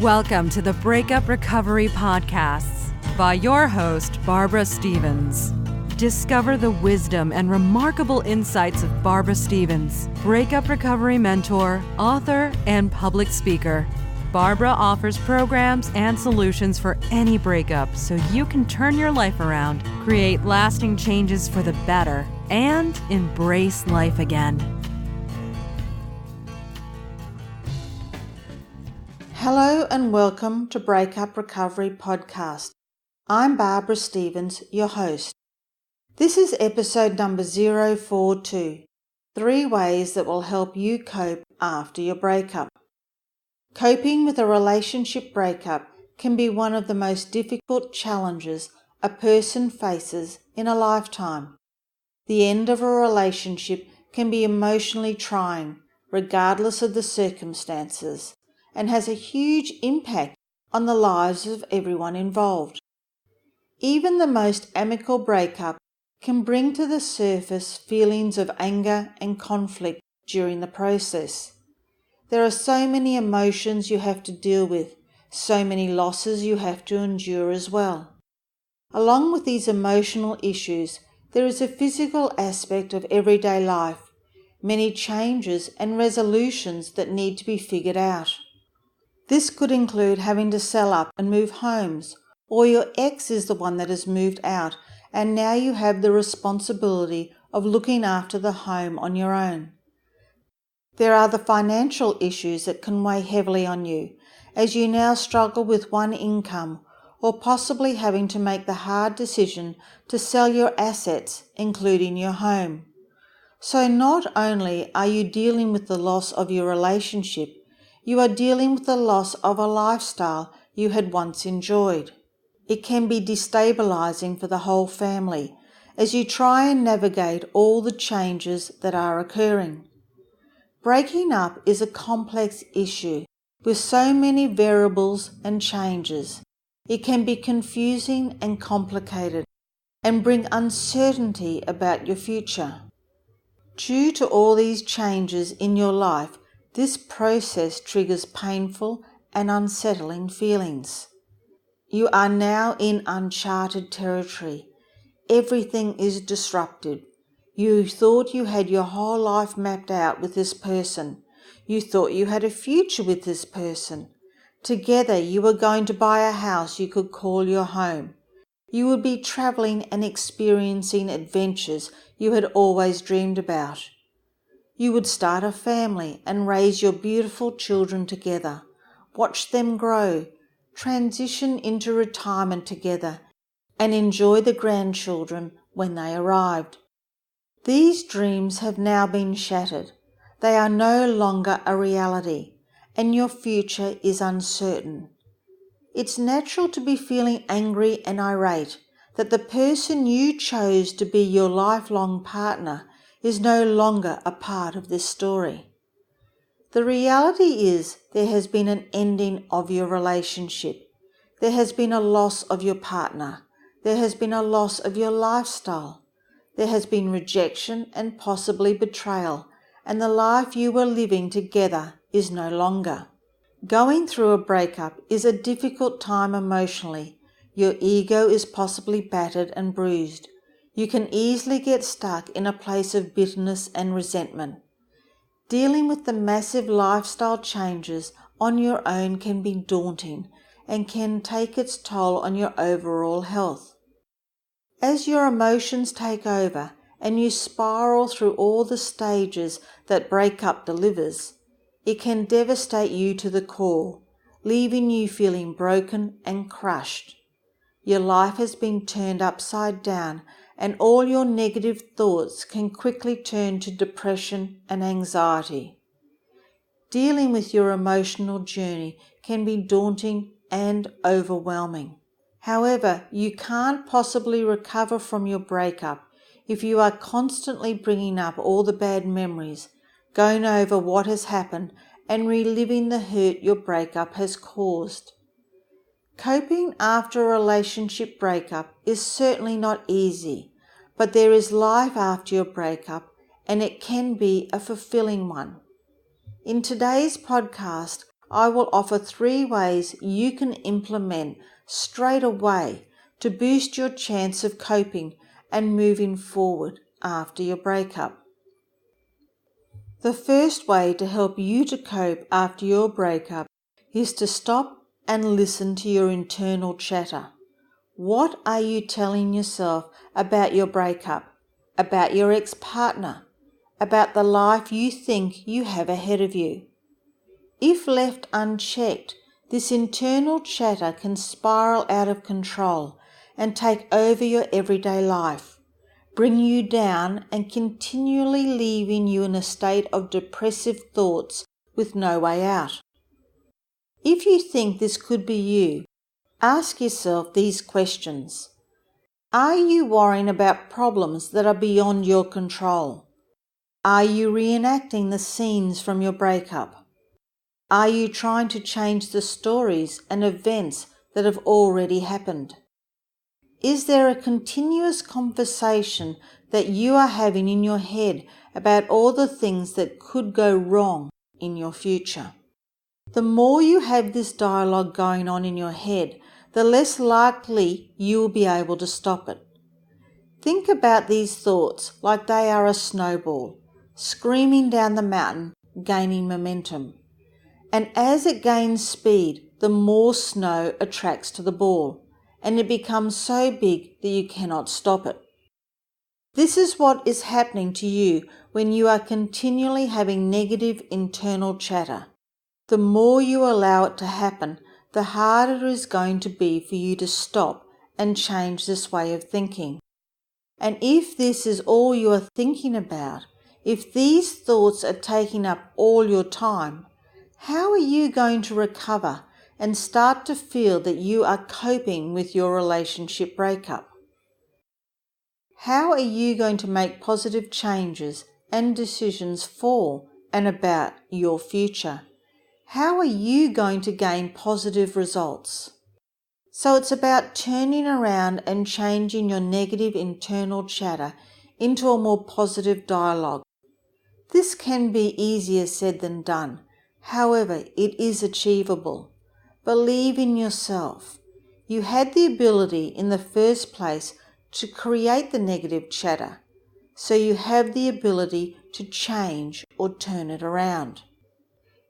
Welcome to the Breakup Recovery Podcasts by your host, Barbara Stevens. Discover the wisdom and remarkable insights of Barbara Stevens, breakup recovery mentor, author, and public speaker. Barbara offers programs and solutions for any breakup so you can turn your life around, create lasting changes for the better, and embrace life again. Hello and welcome to Breakup Recovery Podcast. I'm Barbara Stevens, your host. This is episode number 042, 3 ways that will help you cope after your breakup. Coping with a relationship breakup can be one of the most difficult challenges a person faces in a lifetime. The end of a relationship can be emotionally trying, regardless of the circumstances, and has a huge impact on the lives of everyone involved. Even the most amicable breakup can bring to the surface feelings of anger and conflict during the process. There are so many emotions you have to deal with, so many losses you have to endure as well. Along with these emotional issues, there is a physical aspect of everyday life, many changes and resolutions that need to be figured out. This could include having to sell up and move homes, or your ex is the one that has moved out and now you have the responsibility of looking after the home on your own. There are the financial issues that can weigh heavily on you as you now struggle with one income or possibly having to make the hard decision to sell your assets, including your home. So not only are you dealing with the loss of your relationship, you are dealing with the loss of a lifestyle you had once enjoyed. It can be destabilizing for the whole family as you try and navigate all the changes that are occurring. Breaking up is a complex issue with so many variables and changes. It can be confusing and complicated and bring uncertainty about your future. Due to all these changes in your life, this process triggers painful and unsettling feelings. You are now in uncharted territory. Everything is disrupted. You thought you had your whole life mapped out with this person. You thought you had a future with this person. Together you were going to buy a house you could call your home. You would be traveling and experiencing adventures you had always dreamed about. You would start a family and raise your beautiful children together, watch them grow, transition into retirement together, and enjoy the grandchildren when they arrived. These dreams have now been shattered. They are no longer a reality, and your future is uncertain. It's natural to be feeling angry and irate that the person you chose to be your lifelong partner is no longer a part of this story. The reality is there has been an ending of your relationship. There has been a loss of your partner. There has been a loss of your lifestyle. There has been rejection and possibly betrayal, and the life you were living together is no longer. Going through a breakup is a difficult time emotionally. Your ego is possibly battered and bruised. You can easily get stuck in a place of bitterness and resentment. Dealing with the massive lifestyle changes on your own can be daunting and can take its toll on your overall health. As your emotions take over and you spiral through all the stages that breakup delivers, it can devastate you to the core, leaving you feeling broken and crushed. Your life has been turned upside down, and all your negative thoughts can quickly turn to depression and anxiety. Dealing with your emotional journey can be daunting and overwhelming. However, you can't possibly recover from your breakup if you are constantly bringing up all the bad memories, going over what has happened, and reliving the hurt your breakup has caused. Coping after a relationship breakup is certainly not easy, but there is life after your breakup, and it can be a fulfilling one. In today's podcast, I will offer 3 ways you can implement straight away to boost your chance of coping and moving forward after your breakup. The first way to help you to cope after your breakup is to stop and listen to your internal chatter. What are you telling yourself about your breakup, about your ex-partner, about the life you think you have ahead of you? If left unchecked, this internal chatter can spiral out of control and take over your everyday life, bring you down and continually leaving you in a state of depressive thoughts with no way out. If you think this could be you, ask yourself these questions. Are you worrying about problems that are beyond your control? Are you reenacting the scenes from your breakup? Are you trying to change the stories and events that have already happened? Is there a continuous conversation that you are having in your head about all the things that could go wrong in your future? The more you have this dialogue going on in your head, the less likely you will be able to stop it. Think about these thoughts like they are a snowball, screaming down the mountain, gaining momentum. And as it gains speed, the more snow attracts to the ball, and it becomes so big that you cannot stop it. This is what is happening to you when you are continually having negative internal chatter. The more you allow it to happen, the harder it is going to be for you to stop and change this way of thinking. And if this is all you are thinking about, if these thoughts are taking up all your time, how are you going to recover and start to feel that you are coping with your relationship breakup? How are you going to make positive changes and decisions for and about your future? How are you going to gain positive results? So it's about turning around and changing your negative internal chatter into a more positive dialogue. This can be easier said than done. However, it is achievable. Believe in yourself. You had the ability in the first place to create the negative chatter, so you have the ability to change or turn it around.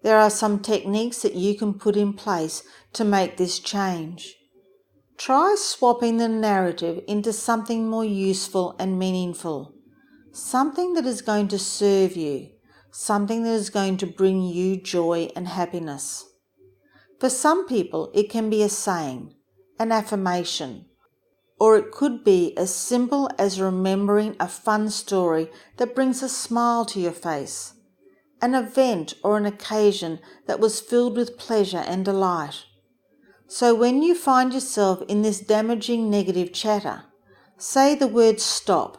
There are some techniques that you can put in place to make this change. Try swapping the narrative into something more useful and meaningful, something that is going to serve you, something that is going to bring you joy and happiness. For some people, it can be a saying, an affirmation, or it could be as simple as remembering a fun story that brings a smile to your face, an event or an occasion that was filled with pleasure and delight. So when you find yourself in this damaging negative chatter, say the word stop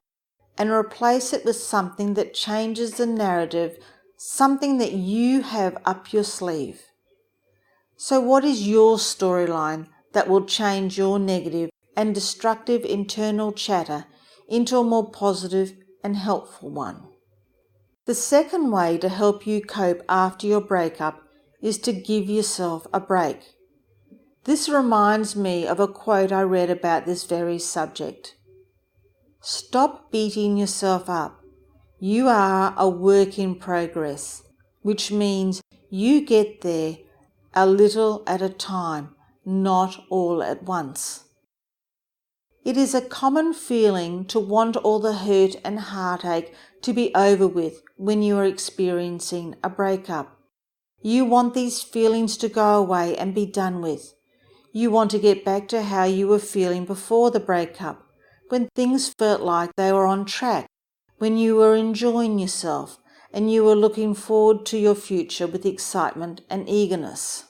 and replace it with something that changes the narrative, something that you have up your sleeve. So what is your storyline that will change your negative and destructive internal chatter into a more positive and helpful one? The second way to help you cope after your breakup is to give yourself a break. This reminds me of a quote I read about this very subject. Stop beating yourself up. You are a work in progress, which means you get there a little at a time, not all at once. It is a common feeling to want all the hurt and heartache to be over with when you are experiencing a breakup. You want these feelings to go away and be done with. You want to get back to how you were feeling before the breakup, when things felt like they were on track, when you were enjoying yourself and you were looking forward to your future with excitement and eagerness.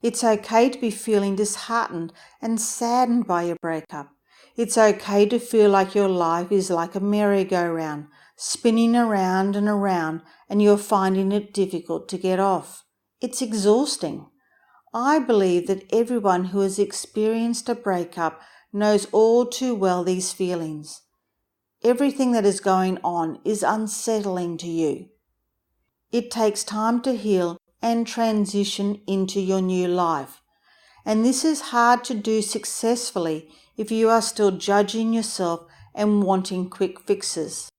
It's okay to be feeling disheartened and saddened by your breakup. It's okay to feel like your life is like a merry-go-round, spinning around and around, and you're finding it difficult to get off. It's exhausting. I believe that everyone who has experienced a breakup knows all too well these feelings. Everything that is going on is unsettling to you. It takes time to heal and transition into your new life. And this is hard to do successfully if you are still judging yourself and wanting quick fixes.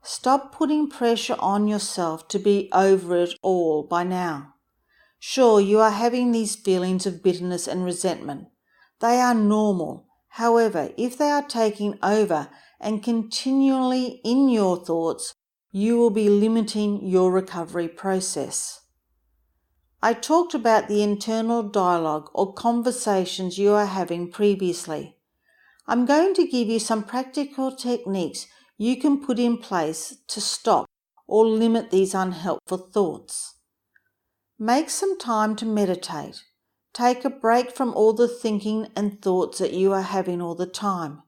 Stop putting pressure on yourself to be over it all by now. Sure, you are having these feelings of bitterness and resentment. They are normal. However, if they are taking over and continually in your thoughts, you will be limiting your recovery process. I talked about the internal dialogue or conversations you are having previously. I'm going to give you some practical techniques you can put in place to stop or limit these unhelpful thoughts. Make some time to meditate. Take a break from all the thinking and thoughts that you are having all the time.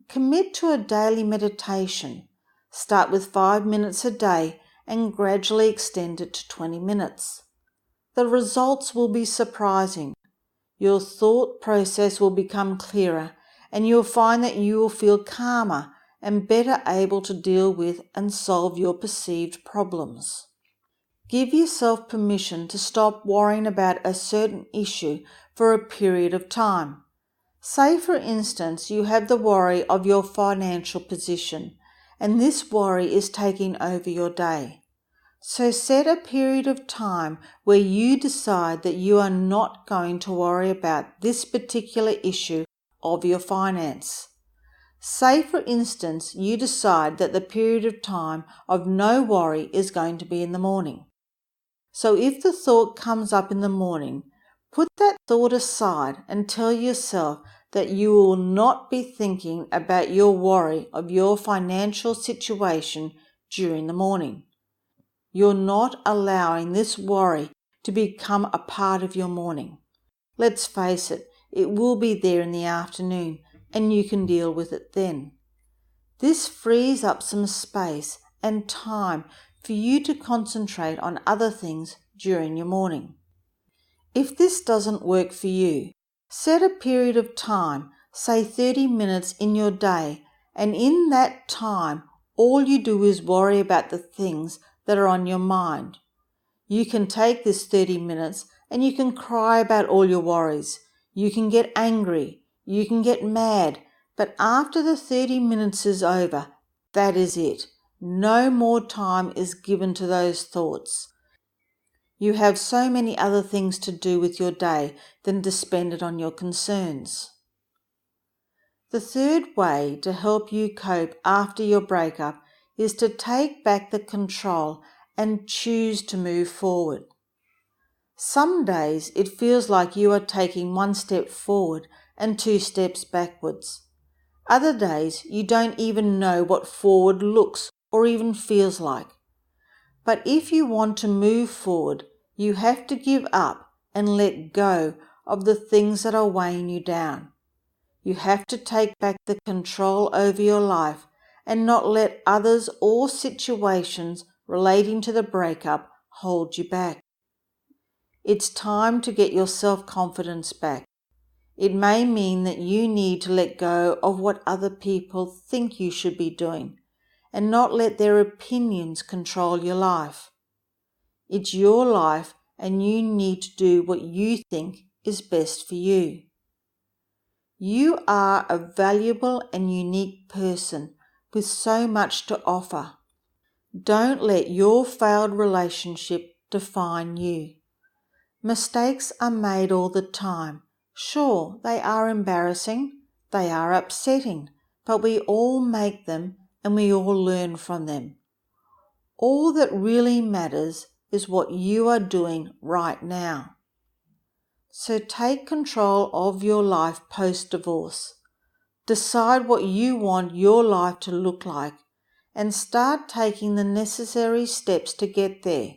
Commit to a daily meditation. Start with 5 minutes a day and gradually extend it to 20 minutes. The results will be surprising. Your thought process will become clearer and you'll find that you will feel calmer and better able to deal with and solve your perceived problems. Give yourself permission to stop worrying about a certain issue for a period of time. Say, for instance, you have the worry of your financial position, and this worry is taking over your day. So set a period of time where you decide that you are not going to worry about this particular issue of your finance. Say, for instance, you decide that the period of time of no worry is going to be in the morning. So if the thought comes up in the morning, put that thought aside and tell yourself that you will not be thinking about your worry of your financial situation during the morning. You're not allowing this worry to become a part of your morning. Let's face it, it will be there in the afternoon and you can deal with it then. This frees up some space and time for you to concentrate on other things during your morning. If this doesn't work for you, set a period of time, say 30 minutes in your day, and in that time, all you do is worry about the things that are on your mind. You can take this 30 minutes and you can cry about all your worries. You can get angry. You can get mad. But after the 30 minutes is over, that is it. No more time is given to those thoughts. You have so many other things to do with your day than to spend it on your concerns. The third way to help you cope after your breakup is to take back the control and choose to move forward. Some days it feels like you are taking 1 step forward and 2 steps backwards. Other days you don't even know what forward looks or even feels like. But if you want to move forward, you have to give up and let go of the things that are weighing you down. You have to take back the control over your life and not let others or situations relating to the breakup hold you back. It's time to get your self-confidence back. It may mean that you need to let go of what other people think you should be doing and not let their opinions control your life. It's your life and you need to do what you think is best for you. You are a valuable and unique person with so much to offer. Don't let your failed relationship define you. Mistakes are made all the time. Sure, they are embarrassing, they are upsetting, but we all make them and we all learn from them. All that really matters is what you are doing right now. So take control of your life post-divorce. Decide what you want your life to look like and start taking the necessary steps to get there.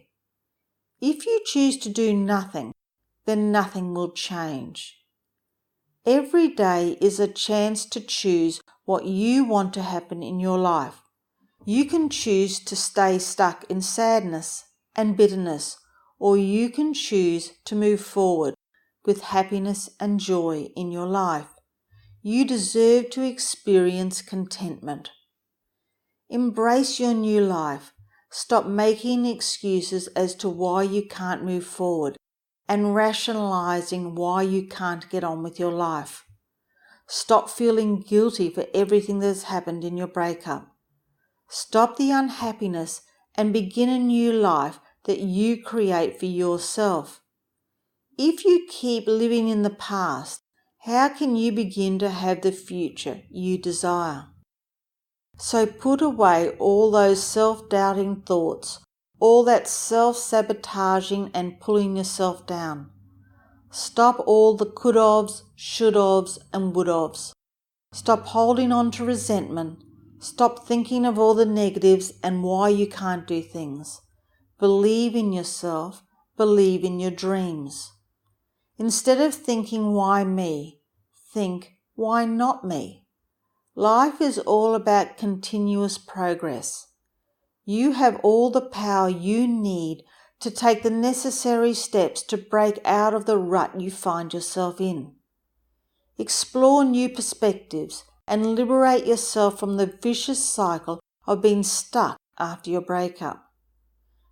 If you choose to do nothing, then nothing will change. Every day is a chance to choose what you want to happen in your life. You can choose to stay stuck in sadness and bitterness, or you can choose to move forward with happiness and joy in your life. You deserve to experience contentment. Embrace your new life. Stop making excuses as to why you can't move forward and rationalizing why you can't get on with your life. Stop feeling guilty for everything that has happened in your breakup. Stop the unhappiness and begin a new life that you create for yourself. If you keep living in the past, how can you begin to have the future you desire? So put away all those self-doubting thoughts, all that self-sabotaging and pulling yourself down. Stop all the could-ofs, should-ofs and would-ofs. Stop holding on to resentment. Stop thinking of all the negatives and why you can't do things. Believe in yourself. Believe in your dreams. Instead of thinking, why me? Think, why not me? Life is all about continuous progress. You have all the power you need to take the necessary steps to break out of the rut you find yourself in. Explore new perspectives and liberate yourself from the vicious cycle of being stuck after your breakup.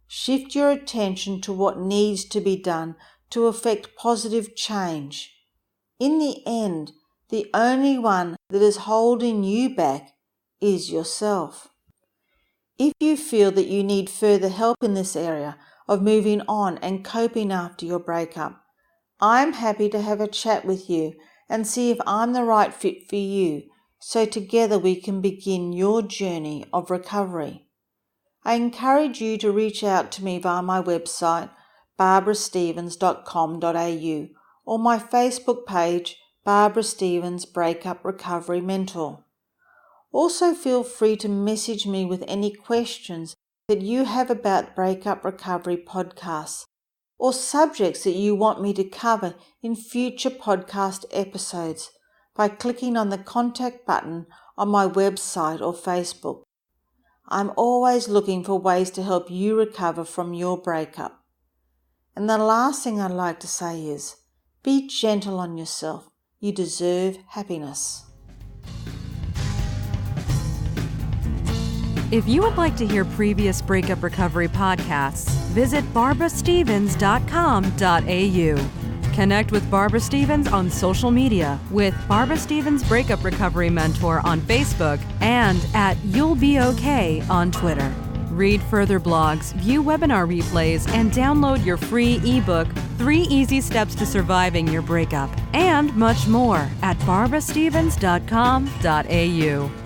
Shift your attention to what needs to be done to effect positive change. In the end, the only one that is holding you back is yourself. If you feel that you need further help in this area of moving on and coping after your breakup, I'm happy to have a chat with you and see if I'm the right fit for you, so together we can begin your journey of recovery. I encourage you to reach out to me via my website, barbarastevens.com.au, or my Facebook page, Barbara Stevens Breakup Recovery Mentor. Also feel free to message me with any questions that you have about Breakup Recovery podcasts or subjects that you want me to cover in future podcast episodes by clicking on the contact button on my website or Facebook. I'm always looking for ways to help you recover from your breakup. And the last thing I'd like to say is, be gentle on yourself. You deserve happiness. If you would like to hear previous Breakup Recovery podcasts, visit barbarastevens.com.au. Connect with Barbara Stevens on social media with Barbara Stevens Breakup Recovery Mentor on Facebook and at You'll Be Okay on Twitter. Read further blogs, view webinar replays, and download your free ebook, 3 Easy Steps to Surviving Your Breakup, and much more at barbarastevens.com.au.